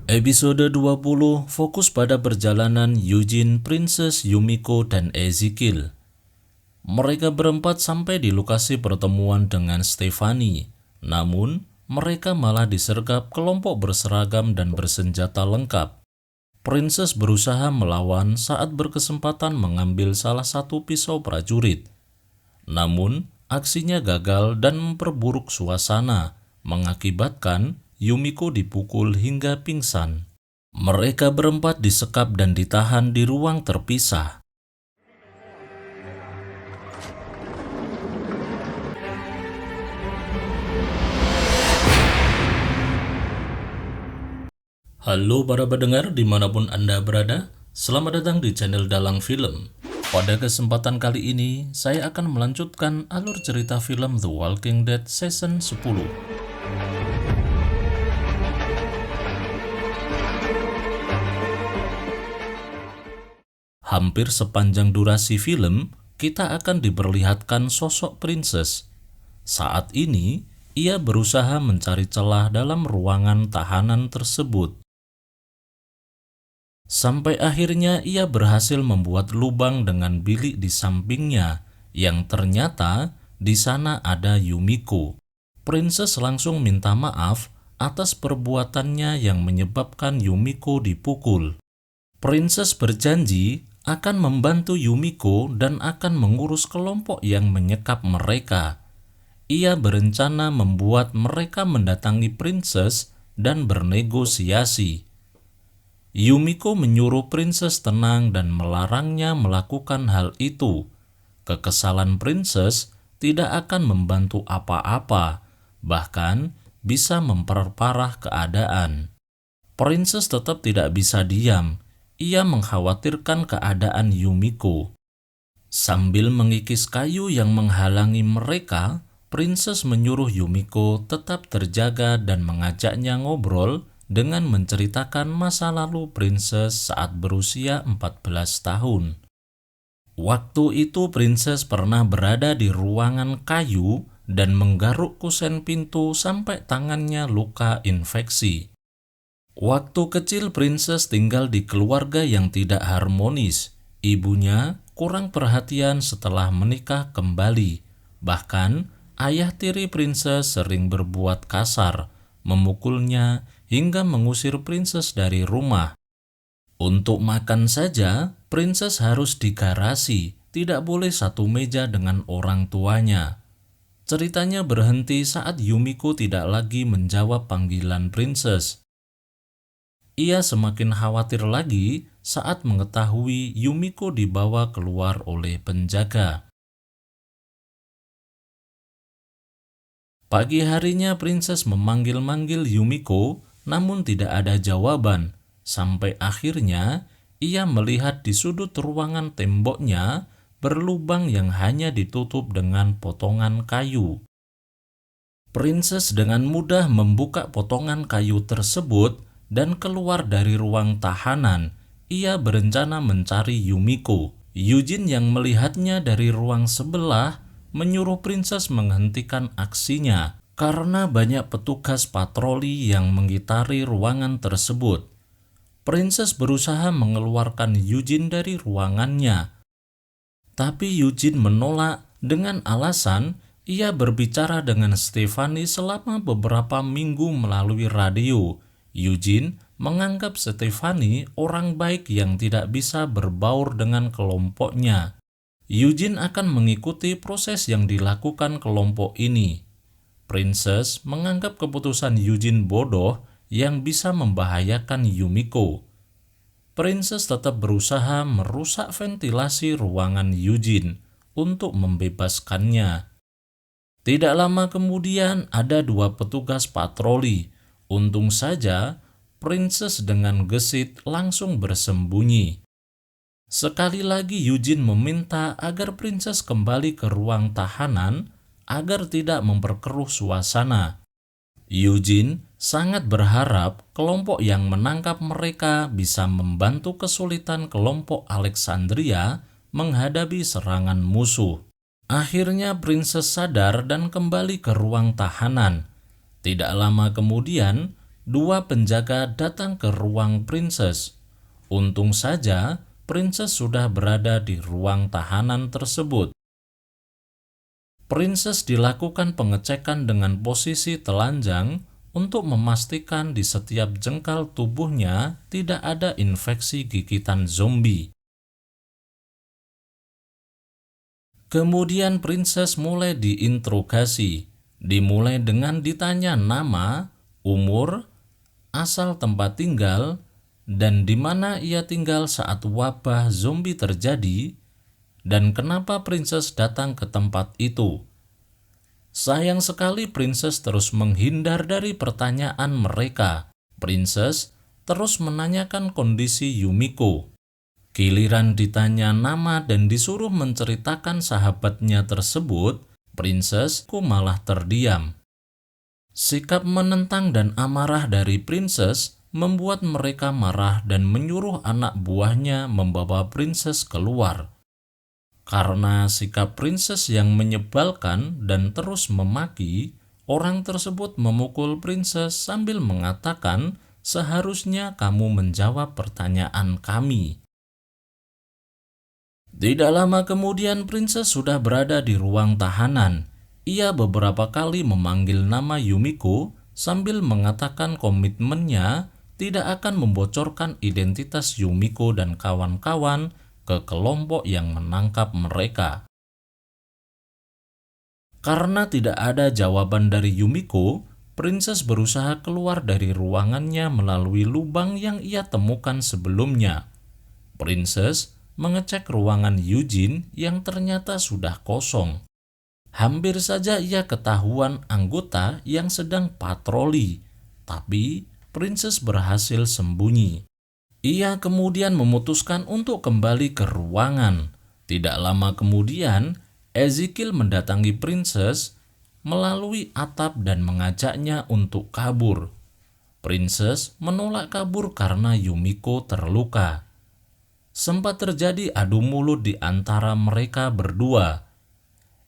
Episode 20 fokus pada perjalanan Eugene, Princess Yumiko, dan Ezekiel. Mereka berempat sampai di lokasi pertemuan dengan Stephanie. Namun, mereka malah disergap kelompok berseragam dan bersenjata lengkap. Princess berusaha melawan saat berkesempatan mengambil salah satu pisau prajurit. Namun, aksinya gagal dan memperburuk suasana, mengakibatkan Yumiko dipukul hingga pingsan. Mereka berempat disekap dan ditahan di ruang terpisah. Halo para pendengar dimanapun Anda berada, selamat datang di channel Dalang Film. Pada kesempatan kali ini, saya akan melanjutkan alur cerita film The Walking Dead Season 10. Hampir sepanjang durasi film, kita akan diperlihatkan sosok Princess. Saat ini, ia berusaha mencari celah dalam ruangan tahanan tersebut. Sampai akhirnya ia berhasil membuat lubang dengan bilik di sampingnya, yang ternyata di sana ada Yumiko. Princess langsung minta maaf atas perbuatannya yang menyebabkan Yumiko dipukul. Princess berjanji akan membantu Yumiko dan akan mengurus kelompok yang menyekap mereka. Ia berencana membuat mereka mendatangi Princess dan bernegosiasi. Yumiko menyuruh Princess tenang dan melarangnya melakukan hal itu. Kekesalan Princess tidak akan membantu apa-apa, bahkan bisa memperparah keadaan. Princess tetap tidak bisa diam. Ia mengkhawatirkan keadaan Yumiko. Sambil mengikis kayu yang menghalangi mereka, Princess menyuruh Yumiko tetap terjaga dan mengajaknya ngobrol dengan menceritakan masa lalu Princess saat berusia 14 tahun. Waktu itu Princess pernah berada di ruangan kayu dan menggaruk kusen pintu sampai tangannya luka infeksi. Waktu kecil Princess tinggal di keluarga yang tidak harmonis. Ibunya kurang perhatian setelah menikah kembali. Bahkan ayah tiri Princess sering berbuat kasar, memukulnya hingga mengusir Princess dari rumah. Untuk makan saja, Princess harus di garasi, tidak boleh satu meja dengan orang tuanya. Ceritanya berhenti saat Yumiko tidak lagi menjawab panggilan Princess. Ia semakin khawatir lagi saat mengetahui Yumiko dibawa keluar oleh penjaga. Pagi harinya Princess memanggil-manggil Yumiko, namun tidak ada jawaban. Sampai akhirnya ia melihat di sudut ruangan temboknya berlubang yang hanya ditutup dengan potongan kayu. Princess dengan mudah membuka potongan kayu tersebut dan keluar dari ruang tahanan. Ia berencana mencari Yumiko. Eugene yang melihatnya dari ruang sebelah menyuruh Princess menghentikan aksinya karena banyak petugas patroli yang mengitari ruangan tersebut. Princess berusaha mengeluarkan Eugene dari ruangannya, tapi Eugene menolak dengan alasan ia berbicara dengan Stephanie selama beberapa minggu melalui radio. Eugene menganggap Stephanie orang baik yang tidak bisa berbaur dengan kelompoknya. Eugene akan mengikuti proses yang dilakukan kelompok ini. Princess menganggap keputusan Eugene bodoh yang bisa membahayakan Yumiko. Princess tetap berusaha merusak ventilasi ruangan Eugene untuk membebaskannya. Tidak lama kemudian ada dua petugas patroli. Untung saja, Princess dengan gesit langsung bersembunyi. Sekali lagi Eugene meminta agar Princess kembali ke ruang tahanan agar tidak memperkeruh suasana. Eugene sangat berharap kelompok yang menangkap mereka bisa membantu kesulitan kelompok Alexandria menghadapi serangan musuh. Akhirnya Princess sadar dan kembali ke ruang tahanan. Tidak lama kemudian, dua penjaga datang ke ruang Princess. Untung saja Princess sudah berada di ruang tahanan tersebut. Princess dilakukan pengecekan dengan posisi telanjang untuk memastikan di setiap jengkal tubuhnya tidak ada infeksi gigitan zombie. Kemudian Princess mulai diinterogasi, dimulai dengan ditanya nama, umur, asal tempat tinggal, dan di mana ia tinggal saat wabah zombie terjadi, dan kenapa Princess datang ke tempat itu. Sayang sekali Princess terus menghindar dari pertanyaan mereka. Princess terus menanyakan kondisi Yumiko. Giliran ditanya nama dan disuruh menceritakan sahabatnya tersebut, Princess malah terdiam. Sikap menentang dan amarah dari Princess membuat mereka marah dan menyuruh anak buahnya membawa Princess keluar. Karena sikap Princess yang menyebalkan dan terus memaki, orang tersebut memukul Princess sambil mengatakan, "Seharusnya kamu menjawab pertanyaan kami." Tidak lama kemudian Princess sudah berada di ruang tahanan. Ia beberapa kali memanggil nama Yumiko sambil mengatakan komitmennya tidak akan membocorkan identitas Yumiko dan kawan-kawan ke kelompok yang menangkap mereka. Karena tidak ada jawaban dari Yumiko, Princess berusaha keluar dari ruangannya melalui lubang yang ia temukan sebelumnya. Princess mengecek ruangan Eugene yang ternyata sudah kosong. Hampir saja ia ketahuan anggota yang sedang patroli, tapi Princess berhasil sembunyi. Ia kemudian memutuskan untuk kembali ke ruangan. Tidak lama kemudian, Ezekiel mendatangi Princess melalui atap dan mengajaknya untuk kabur. Princess menolak kabur karena Yumiko terluka. Sempat terjadi adu mulut di antara mereka berdua.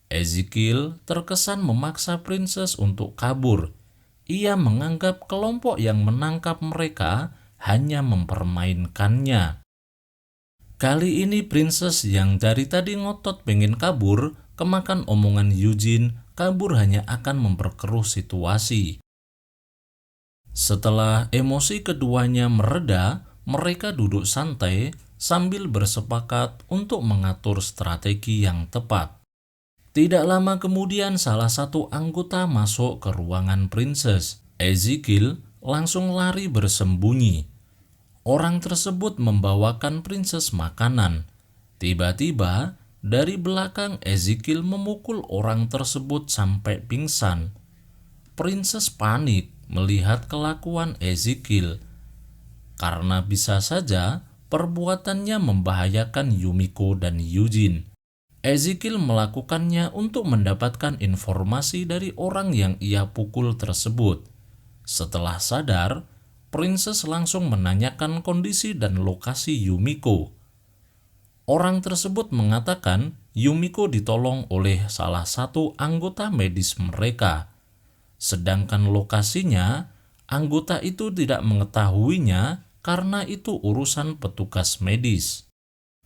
Ezekiel terkesan memaksa Princess untuk kabur. Ia menganggap kelompok yang menangkap mereka hanya mempermainkannya. Kali ini Princess yang dari tadi ngotot pengen kabur, kemakan omongan Eugene, kabur hanya akan memperkeruh situasi. Setelah emosi keduanya mereda, mereka duduk santai sambil bersepakat untuk mengatur strategi yang tepat. Tidak lama kemudian salah satu anggota masuk ke ruangan Princess. Ezekiel langsung lari bersembunyi. Orang tersebut membawakan Princess makanan. Tiba-tiba dari belakang Ezekiel memukul orang tersebut sampai pingsan. Princess panik melihat kelakuan Ezekiel, karena bisa saja perbuatannya membahayakan Yumiko dan Eugene. Ezekiel melakukannya untuk mendapatkan informasi dari orang yang ia pukul tersebut. Setelah sadar, Princess langsung menanyakan kondisi dan lokasi Yumiko. Orang tersebut mengatakan Yumiko ditolong oleh salah satu anggota medis mereka. Sedangkan lokasinya, anggota itu tidak mengetahuinya karena itu urusan petugas medis.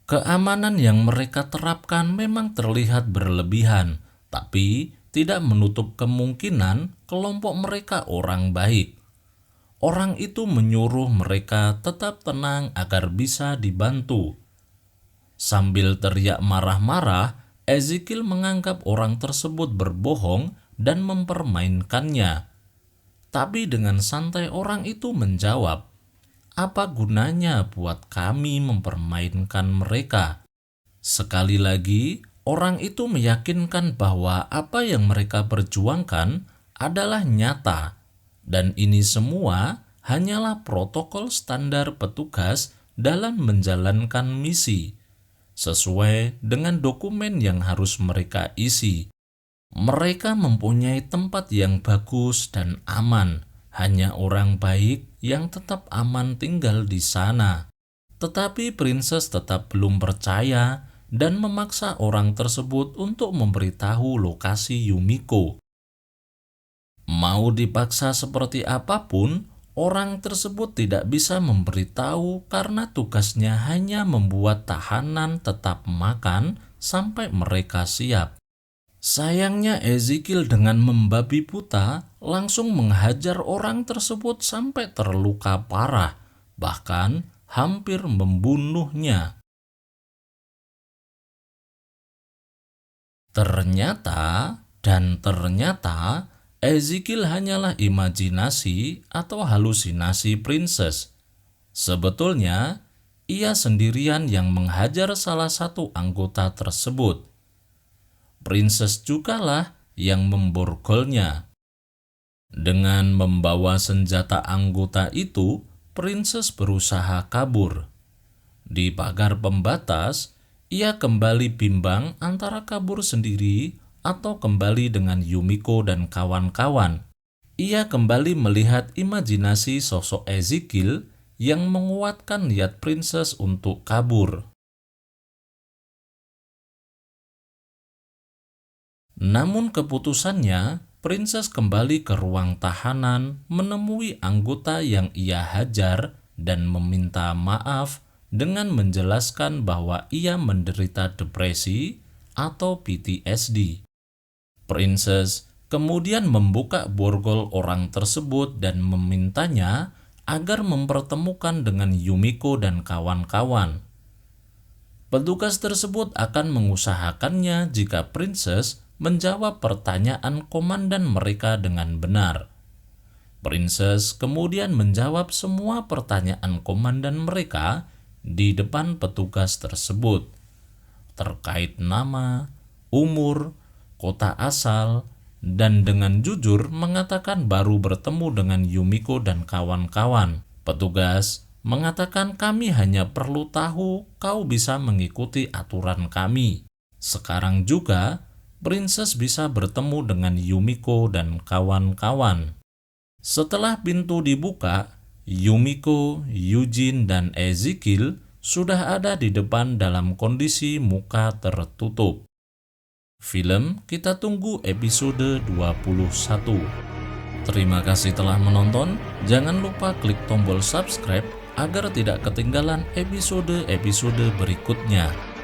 Keamanan yang mereka terapkan memang terlihat berlebihan, tapi tidak menutup kemungkinan kelompok mereka orang baik. Orang itu menyuruh mereka tetap tenang agar bisa dibantu. Sambil teriak marah-marah, Ezekiel menganggap orang tersebut berbohong dan mempermainkannya. Tapi dengan santai orang itu menjawab, "Apa gunanya buat kami mempermainkan mereka?" Sekali lagi, orang itu meyakinkan bahwa apa yang mereka perjuangkan adalah nyata, dan ini semua hanyalah protokol standar petugas dalam menjalankan misi, sesuai dengan dokumen yang harus mereka isi. Mereka mempunyai tempat yang bagus dan aman. Hanya orang baik yang tetap aman tinggal di sana. Tetapi Princess tetap belum percaya dan memaksa orang tersebut untuk memberitahu lokasi Yumiko. Mau dipaksa seperti apapun, Orang tersebut tidak bisa memberitahu karena tugasnya hanya membuat tahanan tetap makan sampai mereka siap. Sayangnya Ezekiel dengan membabi buta langsung menghajar orang tersebut sampai terluka parah, bahkan hampir membunuhnya. Ternyata Ezekiel hanyalah imajinasi atau halusinasi Princess. Sebetulnya, ia sendirian yang menghajar salah satu anggota tersebut. Princess jugalah yang memborgolnya. Dengan membawa senjata anggota itu, Princess berusaha kabur. Di pagar pembatas, ia kembali bimbang antara kabur sendiri atau kembali dengan Yumiko dan kawan-kawan. Ia kembali melihat imajinasi sosok Ezekiel yang menguatkan niat Princess untuk kabur. Namun keputusannya, Princess kembali ke ruang tahanan, menemui anggota yang ia hajar dan meminta maaf dengan menjelaskan bahwa ia menderita depresi atau PTSD. Princess kemudian membuka borgol orang tersebut dan memintanya agar mempertemukan dengan Yumiko dan kawan-kawan. Petugas tersebut akan mengusahakannya jika Princess menjawab pertanyaan komandan mereka dengan benar. Princess kemudian menjawab semua pertanyaan komandan mereka di depan petugas tersebut, terkait nama, umur, kota asal, dan dengan jujur mengatakan baru bertemu dengan Yumiko dan kawan-kawan. Petugas mengatakan, kami hanya perlu tahu kau bisa mengikuti aturan kami. Sekarang juga, Princess bisa bertemu dengan Yumiko dan kawan-kawan. Setelah pintu dibuka, Yumiko, Eugene, dan Ezekiel sudah ada di depan dalam kondisi muka tertutup. Film Kita Tunggu episode 21. Terima kasih telah menonton. Jangan lupa klik tombol subscribe agar tidak ketinggalan episode-episode berikutnya.